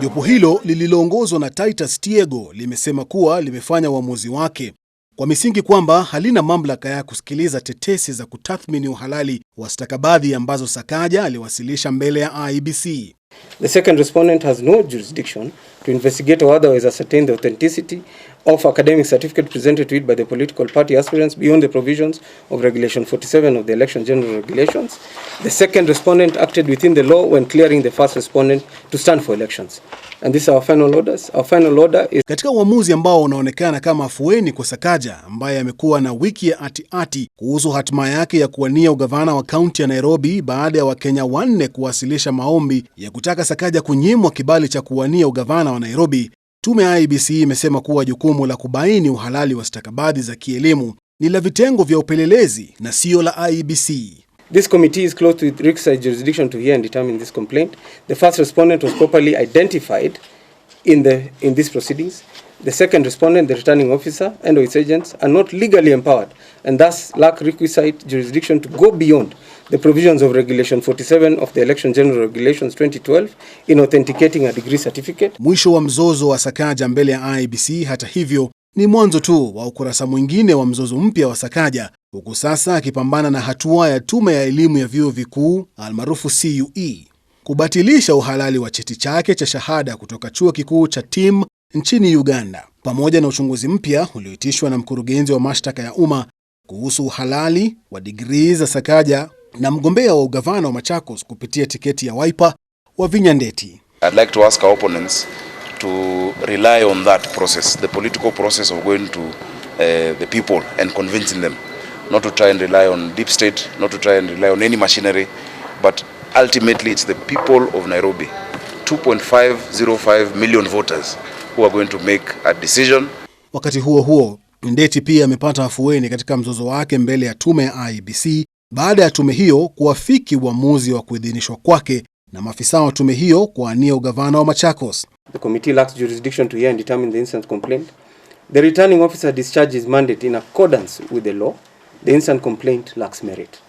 Jopo hilo lililoongozwa na Titus Tiego limesema kuwa limefanya uamuzi wake kwa misingi kwamba halina mamlaka ya kusikiliza tetesi za kutathmini uhalali wa stakabadhi ambazo Sakaja aliwasilisha mbele ya Iebc. The second respondent has no jurisdiction to investigate or otherwise ascertain the authenticity of academic certificate presented to it by the political party aspirants beyond the provisions of Regulation 47 of the Election General Regulations. The second respondent acted within the law when clearing the first respondent to stand for elections. And these are our final orders. Our final order is... Katika uamuzi ambao unaonekana kama afueni kwa Sakaja, ambaye amekuwa na wiki ya ati kuhusu hatima yake ya kuwania ugavana wa kaunti ya Nairobi baada ya Wakenya 4 kuwasilisha maombi ya kutaka Sakaja kunyimwa kibali cha kuwania ugavana wa Nairobi, tume ya Iebc imesema kuwa jukumu la kubaini uhalali wa stakabadhi za kielimu ni la vitengo vya upelelezi na sio la Iebc. This committee is close to Riverside jurisdiction to hear and determine this complaint. The first respondent was properly identified in these proceedings. The second respondent, the returning officer, and its agents are not legally empowered and thus lack requisite jurisdiction to go beyond the provisions of Regulation 47 of the Election General Regulations 2012 in authenticating a degree certificate. Mwisho wa mzozo wa Sakaja mbele ya Iebc, hata hivyo, ni mwanzo tu wa ukurasa mwingine wa mzozo mpya wa Sakaja, huku sasa akipambana na hatua ya tume ya elimu ya vyuo vikuu almaarufu CUE kubatilisha uhalali wa cheti chake cha shahada kutoka chuo kikuu cha TIM nchini Uganda, pamoja na uchunguzi mpya ulioitishwa na mkurugenzi wa mashtaka ya umma kuhusu uhalali wa digrii za Sakaja na mgombea wa ugavana wa Machakos kupitia tiketi ya Wiper, Wavinya Ndeti. I'd like to ask our opponents to rely on that process, the political process of going to the people and convincing them, not to try and rely on deep state, not to try and rely on any machinery, but ultimately it's the people of Nairobi, 2.505 million voters who are going to make a decision. Wakati huo huo, Ndeti pia amepata afueni katika mzozo wake mbele ya tume ya Iebc baada ya tume hiyo kuafiki uamuzi wa kuidhinishwa kwake na maafisa wa tume hiyo kuwania ugavana wa Machakos. The committee lacks jurisdiction to hear and determine the instant complaint. The returning officer discharges his mandate in accordance with the law. The instant complaint lacks merit.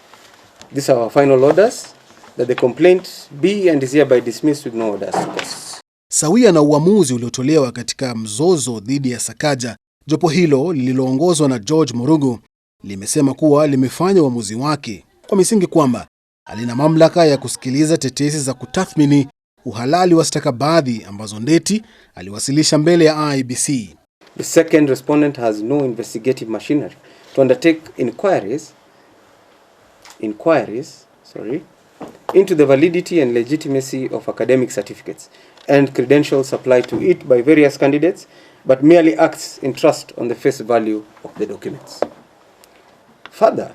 These are our final orders, that the complaint be and is hereby dismissed with no orders to cause. Sawia na uamuzi uliotolewa katika mzozo dhidi ya Sakaja, jopo hilo lililoongozwa na George Murugu limesema kuwa limefanya uamuzi wake kwa misingi kwamba halina mamlaka ya kusikiliza tetesi za kutathmini uhalali wa stakabadhi ambazo Ndeti aliwasilisha mbele ya Iebc. The second respondent has no investigative machinery to undertake inquiries into the validity and legitimacy of academic certificates and credentials supplied to it by various candidates, but merely acts in trust on the face value of the documents. Further,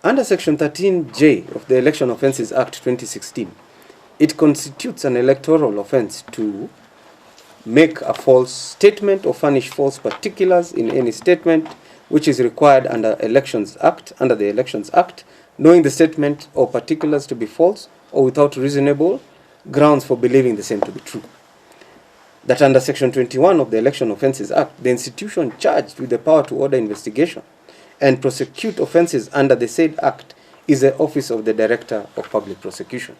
under Section 13J of the Election Offences Act 2016, it constitutes an electoral offence to make a false statement or furnish false particulars in any statement which is required under the Elections Act, knowing the statement or particulars to be false or without reasonable grounds for believing the same to be true. That under Section 21 of the Election Offences Act, the institution charged with the power to order investigation and prosecute offences under the said act is the office of the Director of Public Prosecution.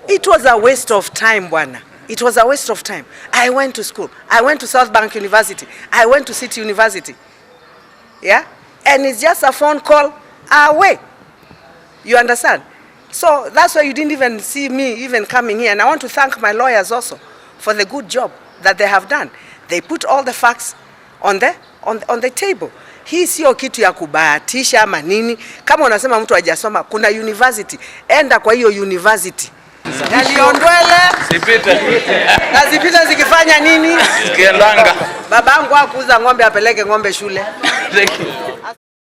It was a waste of time, bwana. It was a waste of time. I went to school. I went to South Bank University. I went to City University. Yeah? And it's just a phone call away. You understand? So that's why you didn't even see me even coming here. And I want to thank my lawyers also for the good job that they have done. They put all the facts on the table. Hii sio kitu ya kubahatisha ama nini. Kama unasema mtu hajasoma, kuna university, enda kwa hiyo university. Naliondwele na zipita zikifanya nini? Zikiendanga. Babangu hakuuza ng'ombe apeleke ng'ombe shule.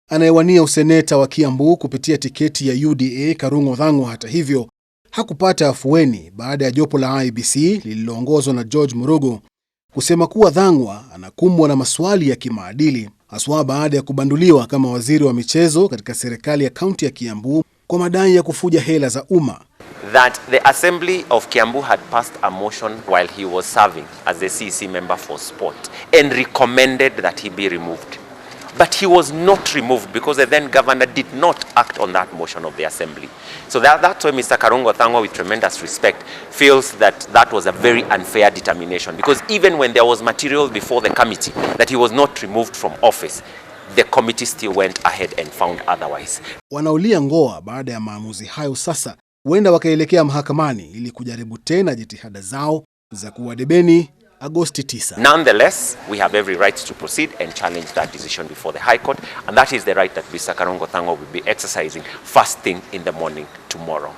Anayewania useneta wa Kiambu kupitia tiketi ya UDA Karungo Dhangwa, hata hivyo, hakupata afueni baada ya jopo la Iebc lililoongozwa na George Murugu kusema kuwa Dhangwa anakumbwa na maswali ya kimaadili, haswa baada ya kubanduliwa kama waziri wa michezo katika serikali ya kaunti ya Kiambu kwa madai ya kufuja hela za umma. That the Assembly of Kiambu had passed a motion while he was serving as the CEC member for sport and recommended that he be removed. But he was not removed because the then governor did not act on that motion of the assembly. So that's why Mr. Karongo Thangwa, with tremendous respect, feels that that was a very unfair determination, because even when there was material before the committee that he was not removed from office, the committee still went ahead and found otherwise. Wanaulia ngoa baada ya maamuzi hayo sasa huenda wakaelekea mahakamani ili kujaribu tena jitihada zao za kuwa debeni Agosti 9. Nonetheless, we have every right to proceed and challenge that decision before the High Court, and that is the right that Mr. Karongo Thangwa will be exercising first thing in the morning tomorrow.